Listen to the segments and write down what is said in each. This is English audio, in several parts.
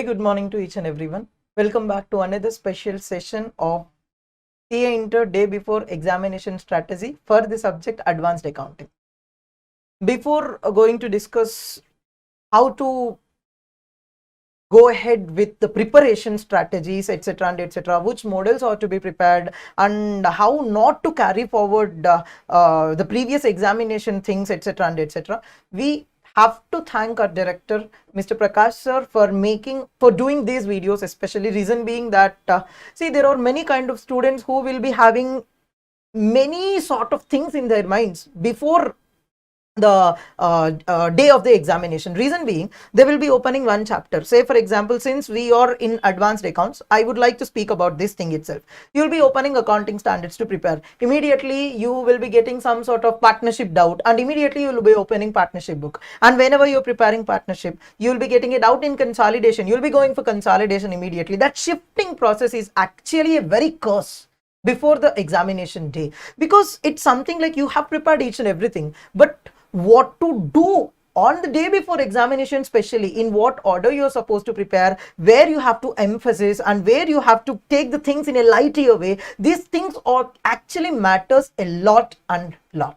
good morning to each and everyone. Welcome back to another special session of CA Inter Day Before Examination Strategy for the subject Advanced Accounting. Before going to discuss how to go ahead with the preparation strategies, etc. and etc., which models are to be prepared and how not to carry forward the previous examination things, etc. and etc., we have to thank our director Mr. Prakash sir for doing these videos, especially reason being that see, there are many kind of students who will be having many sort of things in their minds before the day of the examination. Reason being, they will be opening one chapter. Say for example, since we are in advanced accounts, I would like to speak about this thing itself. You will be opening accounting standards to prepare. Immediately you will be getting some sort of partnership doubt, and immediately you will be opening partnership book. And whenever you're preparing partnership, you will be getting it out in consolidation. You'll be going for consolidation immediately. That shifting process is actually a very curse before the examination day, because it's something like you have prepared each and everything, but what to do on the day before examination, especially in what order you're supposed to prepare, where you have to emphasize and where you have to take the things in a lighter way, these things are actually matters a lot and lot.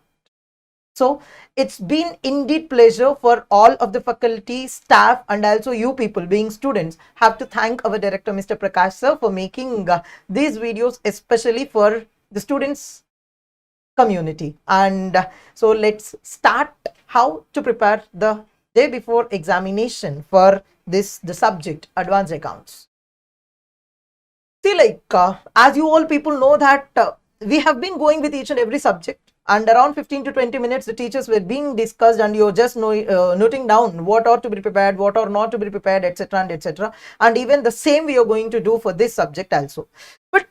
So it's been indeed pleasure for all of the faculty, staff, and also you people being students have to thank our director Mr. Prakash sir for making these videos especially for the students community. And so let's start how to prepare the day before examination for the subject Advanced Accounts. See, like as you all people know that we have been going with each and every subject, and around 15 to 20 minutes the teachers were being discussed, and you're just noting down what ought to be prepared, what ought not to be prepared, etc. and etc. And even the same we are going to do for this subject also. But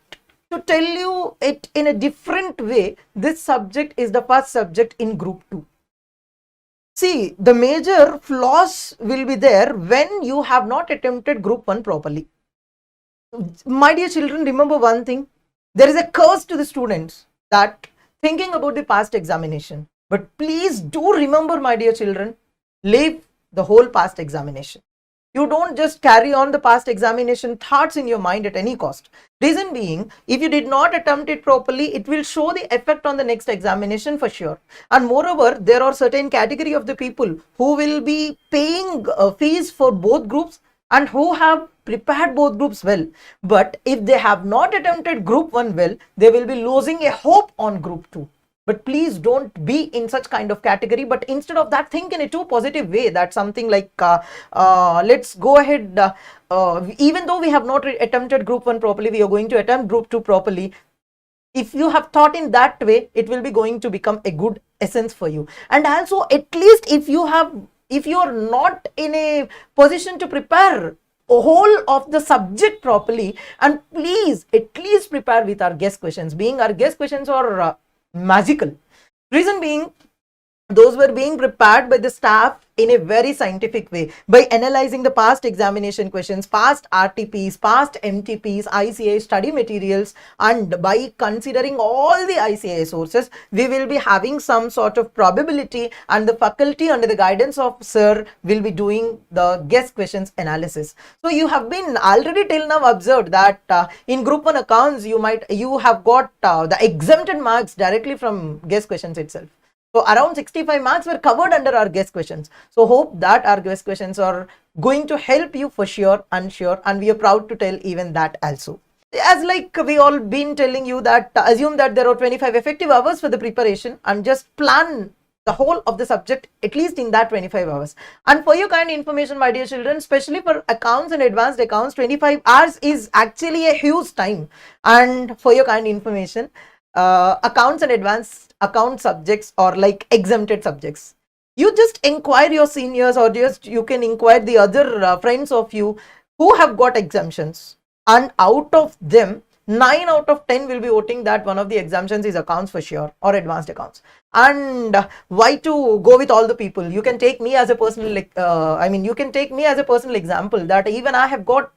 to tell you it in a different way, this subject is the first subject in group 2. See, the major flaws will be there when you have not attempted group 1 properly. My dear children, remember one thing, there is a curse to the students that thinking about the past examination. But please do remember, my dear children, leave the whole past examination. You don't just carry on the past examination thoughts in your mind at any cost. Reason being, if you did not attempt it properly, it will show the effect on the next examination for sure. And moreover, there are certain category of the people who will be paying fees for both groups and who have prepared both groups well. But if they have not attempted group 1 well, they will be losing a hope on group 2. But please don't be in such kind of category, but instead of that, think in a too positive way that something like let's go ahead, even though we have not attempted group 1 properly, we are going to attempt group 2 properly. If you have thought in that way, it will be going to become a good essence for you. And also, at least if you are not in a position to prepare a whole of the subject properly, and please at least prepare with our guest questions, being our guest questions are magical. Reason being, those were being prepared by the staff in a very scientific way by analyzing the past examination questions, past RTPs, past MTPs, ICAI study materials, and by considering all the ICAI sources, we will be having some sort of probability, and the faculty under the guidance of sir will be doing the guest questions analysis. So you have been already till now observed that in group 1 accounts you have got the exempted marks directly from guest questions itself. So around 65 marks were covered under our guest questions. So hope that our guest questions are going to help you for sure and sure, and we are proud to tell even that also. As like we all been telling you that assume that there are 25 effective hours for the preparation and just plan the whole of the subject at least in that 25 hours. And for your kind information, my dear children, especially for accounts and advanced accounts, 25 hours is actually a huge time. And for your kind information, accounts and advanced account subjects are like exempted subjects. You just inquire your seniors, or just you can inquire the other friends of you who have got exemptions, and out of them 9 out of 10 will be voting that one of the exemptions is accounts for sure, or advanced accounts. And why to go with all the people? You can take me as a personal you can take me as a personal example that even I have got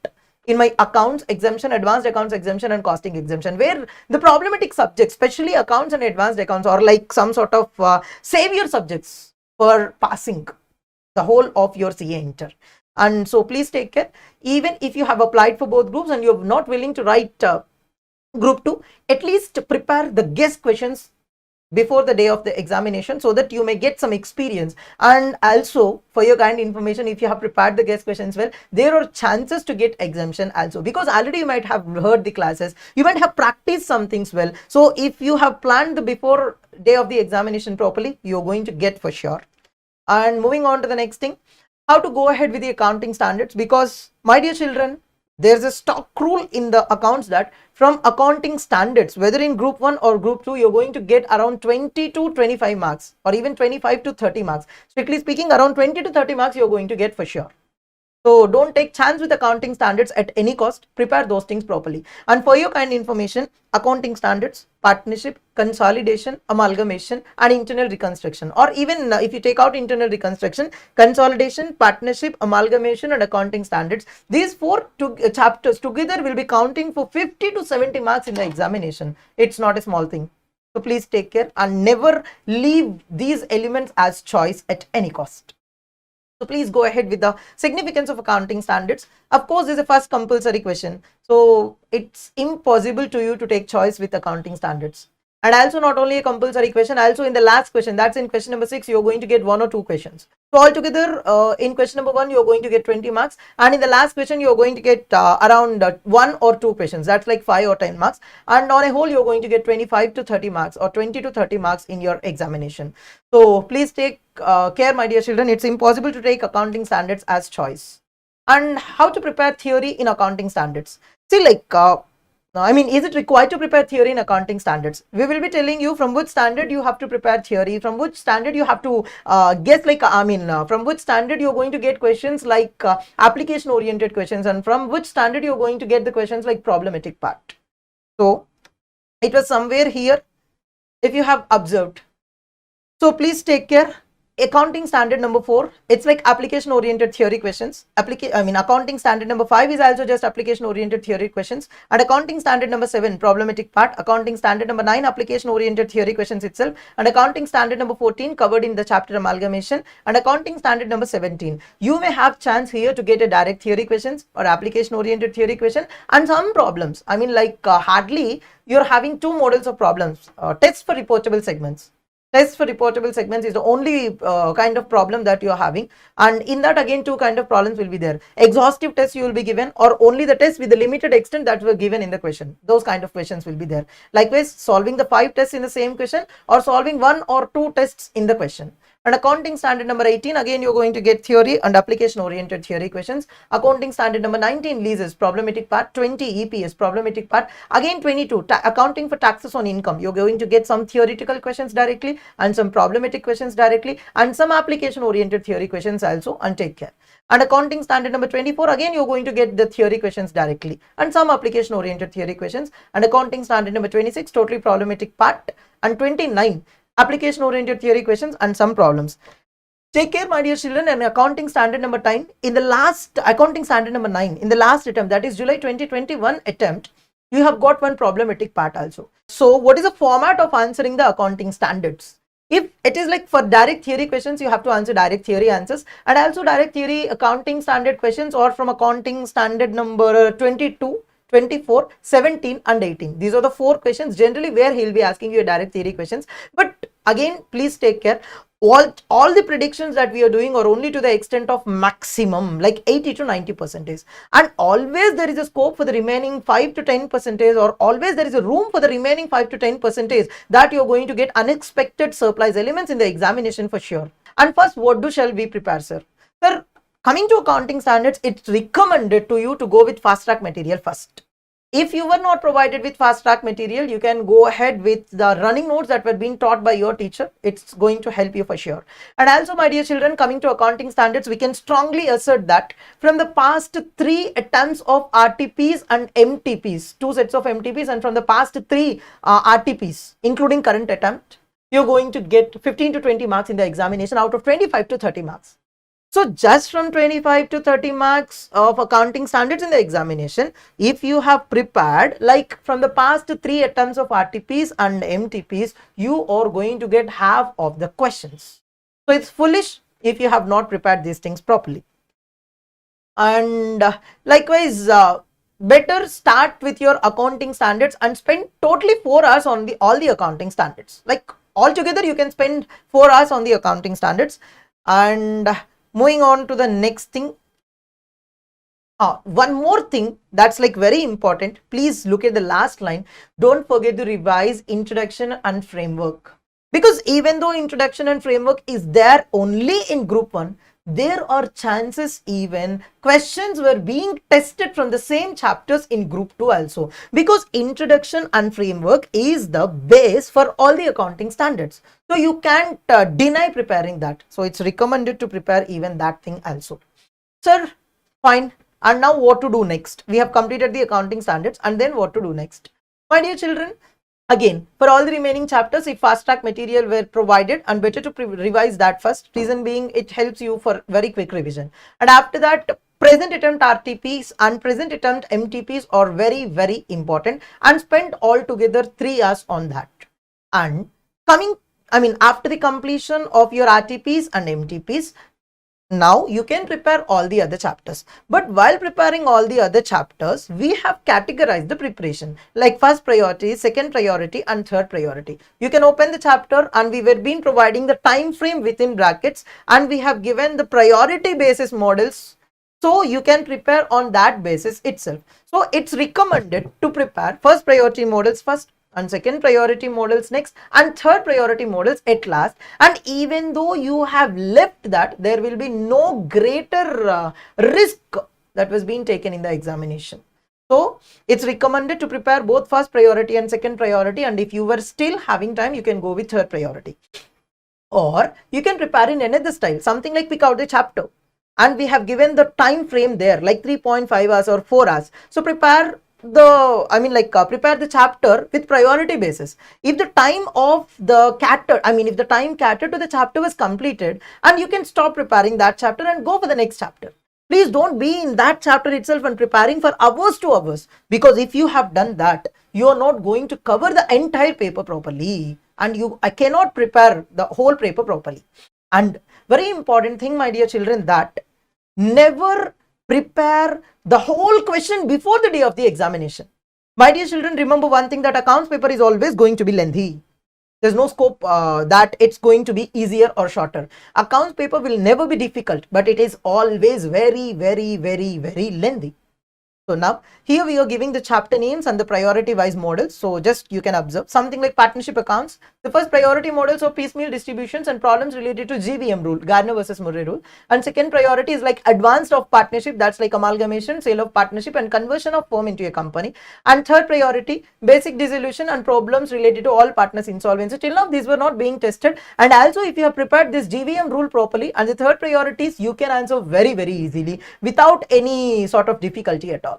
in my accounts exemption, advanced accounts exemption, and costing exemption, where the problematic subjects, especially accounts and advanced accounts, are like some sort of savior subjects for passing the whole of your CA Inter. And so please take care. Even if you have applied for both groups and you're not willing to write group 2, at least prepare the guest questions before the day of the examination so that you may get some experience. And also, for your kind information, if you have prepared the guest questions well, there are chances to get exemption also, because already you might have heard the classes, you might have practiced some things well. So if you have planned the before day of the examination properly, you're going to get for sure. And moving on to the next thing, how to go ahead with the accounting standards, because my dear children, there's a stock rule in the accounts that from accounting standards, whether in group 1 or group 2, you're going to get around 20 to 25 marks, or even 25 to 30 marks. Strictly speaking, around 20 to 30 marks you're going to get for sure. So don't take chance with accounting standards at any cost. Prepare those things properly. And for your kind information, accounting standards, partnership, consolidation, amalgamation, and internal reconstruction, or even if you take out internal reconstruction, consolidation, partnership, amalgamation, and accounting standards, these four chapters together will be counting for 50 to 70 marks in the examination. It's not a small thing. So please take care and never leave these elements as choice at any cost. So please go ahead with the significance of accounting standards. Of course, this is a first compulsory question. So it's impossible to you to take choice with accounting standards. And also not only a compulsory question, also in the last question, that's in question number 6, you're going to get 1 or 2 questions. So altogether, in question number 1, you're going to get 20 marks. And in the last question, you're going to get around 1 or 2 questions. That's like 5 or 10 marks. And on a whole, you're going to get 25 to 30 marks or 20 to 30 marks in your examination. So please take care, my dear children. It's impossible to take accounting standards as choice. And how to prepare theory in accounting standards? See, like, is it required to prepare theory in accounting standards? We will be telling you from which standard you have to prepare theory, from which standard you have to guess, like, from which standard you're going to get questions like application oriented questions, and from which standard you're going to get the questions like problematic part. So it was somewhere here, if you have observed. So please take care. Accounting standard number 4, it's like application oriented theory questions. Accounting standard number 5 is also just application oriented theory questions. And accounting standard number 7, problematic part. Accounting standard number 9, application oriented theory questions itself. And accounting standard number 14, covered in the chapter amalgamation. And accounting standard number 17, you may have chance here to get a direct theory questions or application oriented theory question and some problems. Hardly you're having 2 models of problems. Tests for reportable segments. Tests for reportable segments is the only kind of problem that you are having, and in that again 2 kind of problems will be there. Exhaustive tests you will be given, or only the tests with the limited extent that were given in the question. Those kind of questions will be there. Likewise, solving the 5 tests in the same question or solving 1 or 2 tests in the question. And accounting standard number 18, again you're going to get theory and application oriented theory questions. Accounting standard number 19, leases, problematic part. 20, EPS, problematic part. Again 22, accounting for taxes on income. You're going to get some theoretical questions directly and some problematic questions directly and some application oriented theory questions also, and take care. And accounting standard number 24, again you're going to get the theory questions directly and some application oriented theory questions. And accounting standard number 26, totally problematic part. And 29, application oriented theory questions and some problems. Take care, my dear children. And accounting standard number 9, in the last accounting standard number 9, in the last attempt, that is July 2021 attempt, you have got one problematic part also. So what is the format of answering the accounting standards? If it is like for direct theory questions, you have to answer direct theory answers, and also direct theory accounting standard questions, or from accounting standard number 22, 24, 17 and 18. These are the 4 questions generally where he'll be asking you direct theory questions. But again, please take care. All the predictions that we are doing are only to the extent of maximum, like 80 to 90%. And always there is a scope for the remaining 5 to 10%, or always there is a room for the remaining 5 to 10% that you're going to get unexpected surprise elements in the examination for sure. And first, what shall we prepare, sir? Sir, coming to accounting standards, it's recommended to you to go with fast track material first. If you were not provided with fast track material, you can go ahead with the running notes that were being taught by your teacher. It's going to help you for sure. And also, my dear children, coming to accounting standards, we can strongly assert that from the past 3 attempts of RTPs and MTPs, 2 sets of MTPs, and from the past 3 RTPs, including current attempt, you're going to get 15 to 20 marks in the examination out of 25 to 30 marks. So just from 25 to 30 marks of accounting standards in the examination, if you have prepared like from the past 3 attempts of RTPs and MTPs, you are going to get half of the questions. So it's foolish if you have not prepared these things properly. And likewise, better start with your accounting standards and spend totally 4 hours on all the accounting standards. Like altogether you can spend 4 hours on the accounting standards. And moving on to the next thing, one more thing that's like very important, please look at the last line. Don't forget to revise introduction and framework, because even though introduction and framework is there only in group 1, there are chances even questions were being tested from the same chapters in group 2 also, because introduction and framework is the base for all the accounting standards. So you can't deny preparing that. So it's recommended to prepare even that thing also. Sir, fine. And now what to do next? We have completed the accounting standards, and then what to do next? My dear children, again, for all the remaining chapters, if fast track material were provided, and better to revise that first, reason being it helps you for very quick revision. And after that, present attempt RTPs and present attempt MTPs are very, very important, and spend altogether 3 hours on that. And after the completion of your RTPs and MTPs, now you can prepare all the other chapters. But while preparing all the other chapters, we have categorized the preparation like first priority, second priority, and third priority. You can open the chapter, and we were been providing the time frame within brackets, and we have given the priority basis models, so you can prepare on that basis itself. So it's recommended to prepare first priority models first, and second priority models next, and third priority models at last. And even though you have left that, there will be no greater risk that was being taken in the examination. So it's recommended to prepare both first priority and second priority, and if you were still having time, you can go with third priority. Or you can prepare in another style, something like pick out the chapter, and we have given the time frame there like 3.5 hours or 4 hours. So prepare prepare the chapter with priority basis. If the time of the if the time catered to the chapter was completed, and you can stop preparing that chapter and go for the next chapter. Please don't be in that chapter itself and preparing for hours to hours, because if you have done that, you are not going to cover the entire paper properly, and I cannot prepare the whole paper properly. And very important thing, my dear children, that never prepare the whole question before the day of the examination. My dear children, remember one thing, that accounts paper is always going to be lengthy. There's no scope that it's going to be easier or shorter. Accounts paper will never be difficult, but it is always very, very, very, very lengthy. So now here we are giving the chapter names and the priority wise models. So just you can observe something like partnership accounts. The first priority models of piecemeal distributions and problems related to GVM rule, Gardner versus Murray rule. And second priority is like advanced of partnership, that's like amalgamation, sale of partnership, and conversion of firm into a company. And third priority, basic dissolution and problems related to all partners insolvency. Till now these were not being tested, and also if you have prepared this GVM rule properly and the third priorities, you can answer very, very easily without any sort of difficulty at all.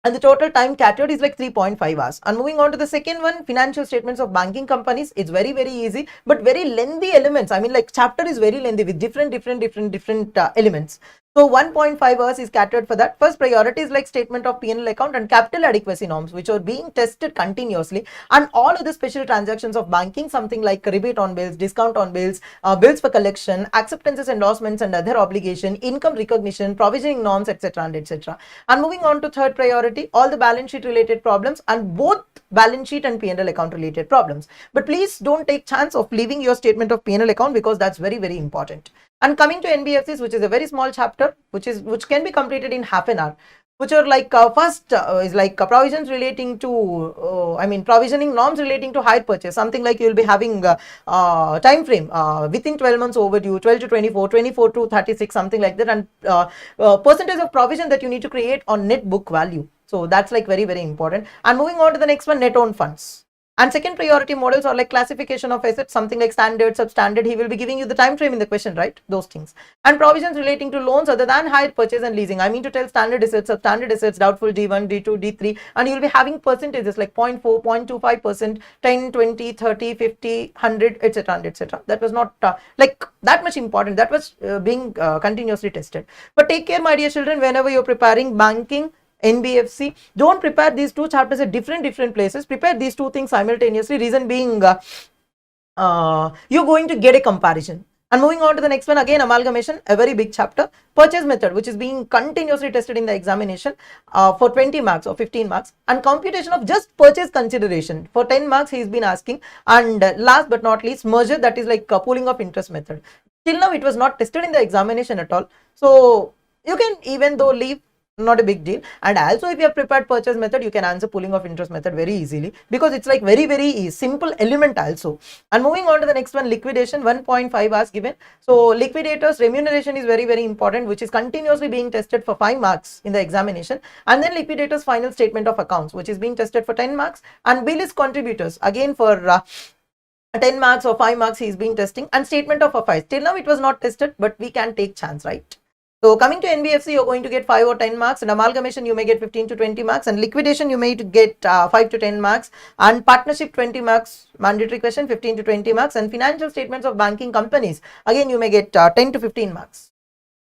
And the total time catered is like 3.5 hours. And moving on to the second one, financial statements of banking companies. It's very, very easy, but very lengthy elements. Chapter is very lengthy with different elements. So 1.5 hours is catered for that. First priority is like statement of P&L account and capital adequacy norms, which are being tested continuously, and all of the special transactions of banking, something like rebate on bills, discount on bills, bills for collection, acceptances, endorsements, and other obligation, income recognition, provisioning norms, etc. and etc. And moving on to third priority, all the balance sheet related problems, and both balance sheet and P&L account related problems. But please don't take chance of leaving your statement of P&L account, because that's very, very important. And coming to NBFCs, which is a very small chapter, which can be completed in half an hour, which are like first is like provisions relating to provisioning norms relating to hire purchase, something like you will be having time frame within 12 months overdue, 12 to 24, 24 to 36, something like that, and percentage of provision that you need to create on net book value. So that's like very, very important. And moving on to the next one, net owned funds. And second priority models are like classification of assets, something like standard, substandard. He will be giving you the time frame in the question, right? Those things. And provisions relating to loans other than hire purchase and leasing. I mean to tell standard assets, substandard assets, doubtful D1, D2, D3. And you will be having percentages like 0.4, 0.25%, 10, 20, 30, 50, 100, etc. etc. That was not like that much important. That was being continuously tested. But take care, my dear children, whenever you're preparing banking, NBFC, don't prepare these two chapters at different places. Prepare these two things simultaneously. Reason being, you're going to get a comparison. And moving on to the next one, again amalgamation, a very big chapter. Purchase method, which is being continuously tested in the examination for 20 marks or 15 marks, and computation of just purchase consideration for 10 marks he has been asking. And last but not least, merger, that is like pooling of interest method. Till now it was not tested in the examination at all, so you can even though leave, not a big deal. And also if you have prepared purchase method, you can answer pooling of interest method very easily, because it's like very simple element also. And moving on to the next one, liquidation, 1.5 hours given. So liquidators remuneration is very important, which is continuously being tested for 5 marks in the examination. And then liquidators final statement of accounts, which is being tested for 10 marks. And bill is contributors, again for 10 marks or 5 marks he is being testing. And statement of affairs, till now it was not tested, but we can take chance, right? So coming to NBFC, you're going to get 5 or 10 marks. And amalgamation, you may get 15 to 20 marks. And liquidation, you may get 5 to 10 marks. And partnership, 20 marks, mandatory question, 15 to 20 marks. And financial statements of banking companies, again you may get 10 to 15 marks.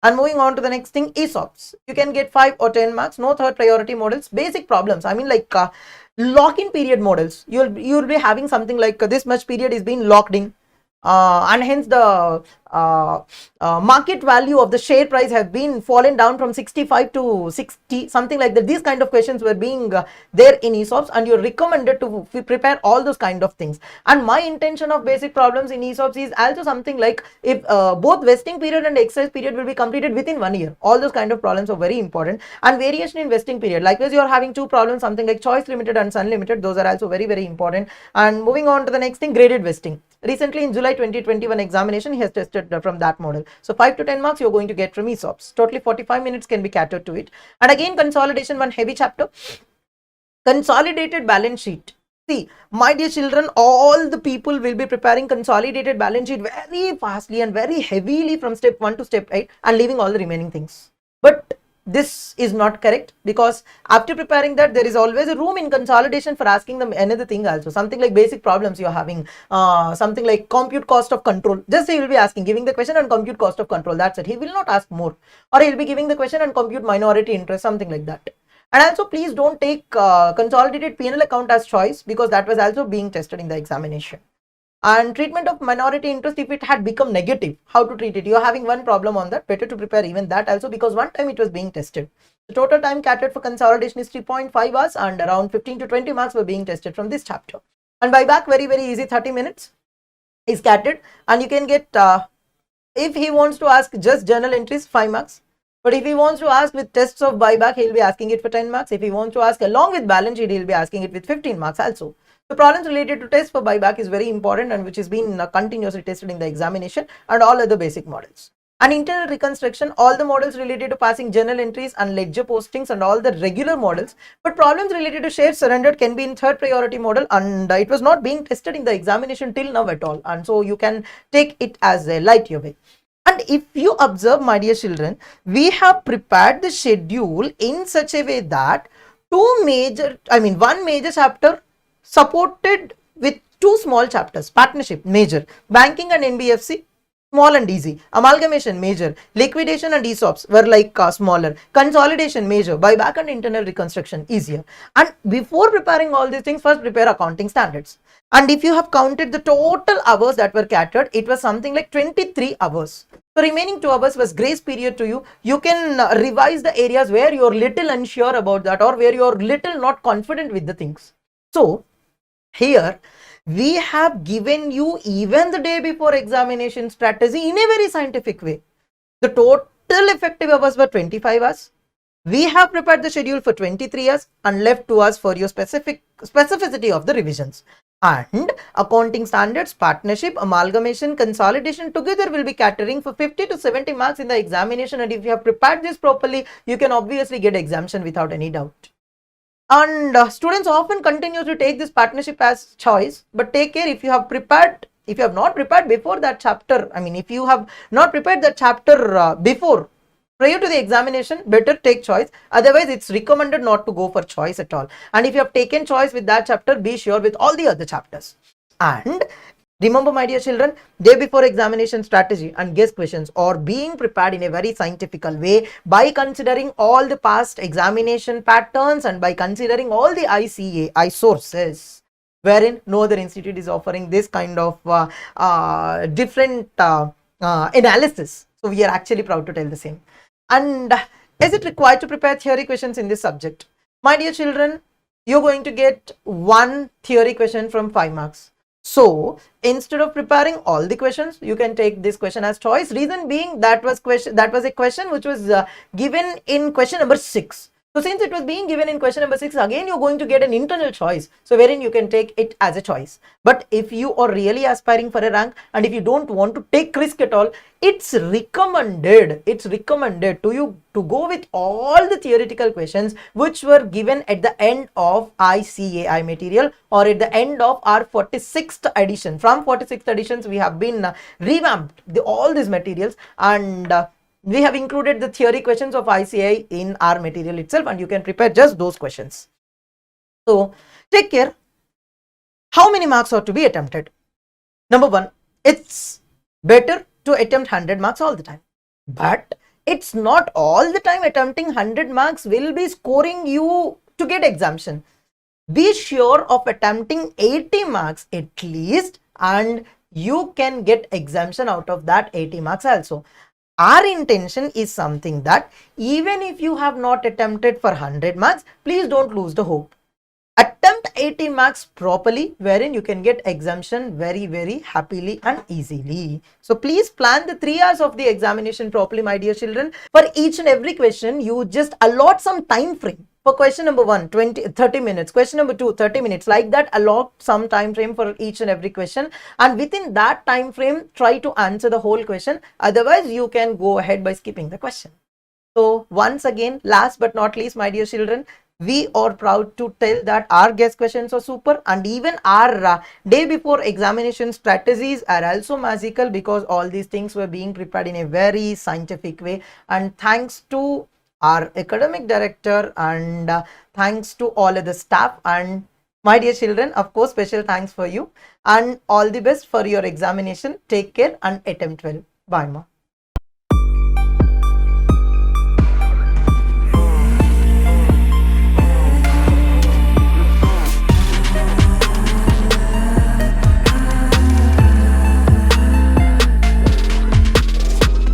And moving on to the next thing, ESOPs, you can get 5 or 10 marks. No third priority models, basic problems, I mean like lock-in period models. You'll be having something like this much period is being locked in. And hence the market value of the share price have been fallen down from 65 to 60, something like that. These kind of questions were being there in ESOPs, and you're recommended to prepare all those kind of things. And my intention of basic problems in ESOPs is also something like if both vesting period and exercise period will be completed within 1 year. All those kind of problems are very important. And variation in vesting period, likewise you are having 2 problems, something like choice limited and sun limited. Those are also very important. And moving on to the next thing, graded vesting. Recently in July 2021 examination, he has tested from that model. So 5 to 10 marks you're going to get from ESOPs. Totally 45 minutes can be catered to it. And again, consolidation, one heavy chapter. Consolidated balance sheet. See, my dear children, all the people will be preparing consolidated balance sheet very fastly and very heavily from step 1 to step 8 and leaving all the remaining things. But this is not correct, because after preparing that, there is always a room in consolidation for asking them another thing also, something like basic problems you're having, something like compute cost of control. Just he will be asking, giving the question and compute cost of control, that's it. He will not ask more. Or he will be giving the question and compute minority interest, something like that. And also please don't take consolidated P&L account as choice, because that was also being tested in the examination. And treatment of minority interest, if it had become negative, how to treat it? You're having one problem on that, better to prepare even that also, because one time it was being tested. The total time catered for consolidation is 3.5 hours, and around 15 to 20 marks were being tested from this chapter. And buyback, very easy, 30 minutes is catered. And you can get, if he wants to ask just journal entries, 5 marks. But if he wants to ask with tests of buyback, he'll be asking it for 10 marks. If he wants to ask along with balance sheet, he'll be asking it with 15 marks also. The problems related to test for buyback is very important, and which has been continuously tested in the examination, and all other basic models. And internal reconstruction, all the models related to passing journal entries and ledger postings and all the regular models. But problems related to shares surrendered can be in third priority model, and it was not being tested in the examination till now at all. And so you can take it as a light your way. And if you observe, my dear children, we have prepared the schedule in such a way that one major chapter supported with 2 small chapters. Partnership, major. Banking and NBFC, small and easy. Amalgamation, major. Liquidation and ESOPs were like smaller. Consolidation, major. Buyback and internal reconstruction, easier. And before preparing all these things, first prepare accounting standards. And if you have counted the total hours that were catered, it was something like 23 hours. So remaining 2 hours was grace period to you. You can revise the areas where you're little unsure about that, or where you're little not confident with the things. So here we have given you even the day before examination strategy in a very scientific way. The total effective hours were 25 hours. We have prepared the schedule for 23 hours and left 2 hours for your specificity of the revisions. And accounting standards, partnership, amalgamation, consolidation together will be catering for 50 to 70 marks in the examination. And if you have prepared this properly, you can obviously get exemption without any doubt. And students often continue to take this partnership as choice, but take care, if you have not prepared before that chapter, if you have not prepared that chapter before, prior to the examination, better take choice. Otherwise, it's recommended not to go for choice at all. And if you have taken choice with that chapter, be sure with all the other chapters. And remember, my dear children, day before examination strategy and guess questions are being prepared in a very scientific way by considering all the past examination patterns and by considering all the ICAI sources, wherein no other institute is offering this kind of different analysis. So we are actually proud to tell the same. And is it required to prepare theory questions in this subject? My dear children, you're going to get one theory question from 5 marks. So instead of preparing all the questions, you can take this question as choice. Reason being, that was a question which was given in question number 6. So since it was being given in question number 6, again you're going to get an internal choice, so wherein you can take it as a choice. But if you are really aspiring for a rank and if you don't want to take risk at all, it's recommended to you to go with all the theoretical questions which were given at the end of ICAI material, or at the end of our 46th edition. From 46th editions we have been revamped all these materials, and we have included the theory questions of ICAI in our material itself, and you can prepare just those questions. So take care. How many marks are to be attempted? Number 1, it's better to attempt 100 marks all the time, but it's not all the time attempting 100 marks will be scoring you to get exemption. Be sure of attempting 80 marks at least, and you can get exemption out of that 80 marks also. Our intention is something that even if you have not attempted for 100 marks, please don't lose the hope. Attempt 80 marks properly, wherein you can get exemption very happily and easily. So please plan the 3 hours of the examination properly, my dear children. For each and every question, you just allot some time frame. For question number 1, 30 minutes. Question number 2, 30 minutes. Like that, allot some time frame for each and every question. And within that time frame, try to answer the whole question. Otherwise, you can go ahead by skipping the question. So once again, last but not least, my dear children, we are proud to tell that our guest questions are super, and even our day before examination strategies are also magical, because all these things were being prepared in a very scientific way. And thanks to our academic director, and thanks to all of the staff, and my dear children, of course, special thanks for you, and all the best for your examination. Take care and attempt well. Bye, ma.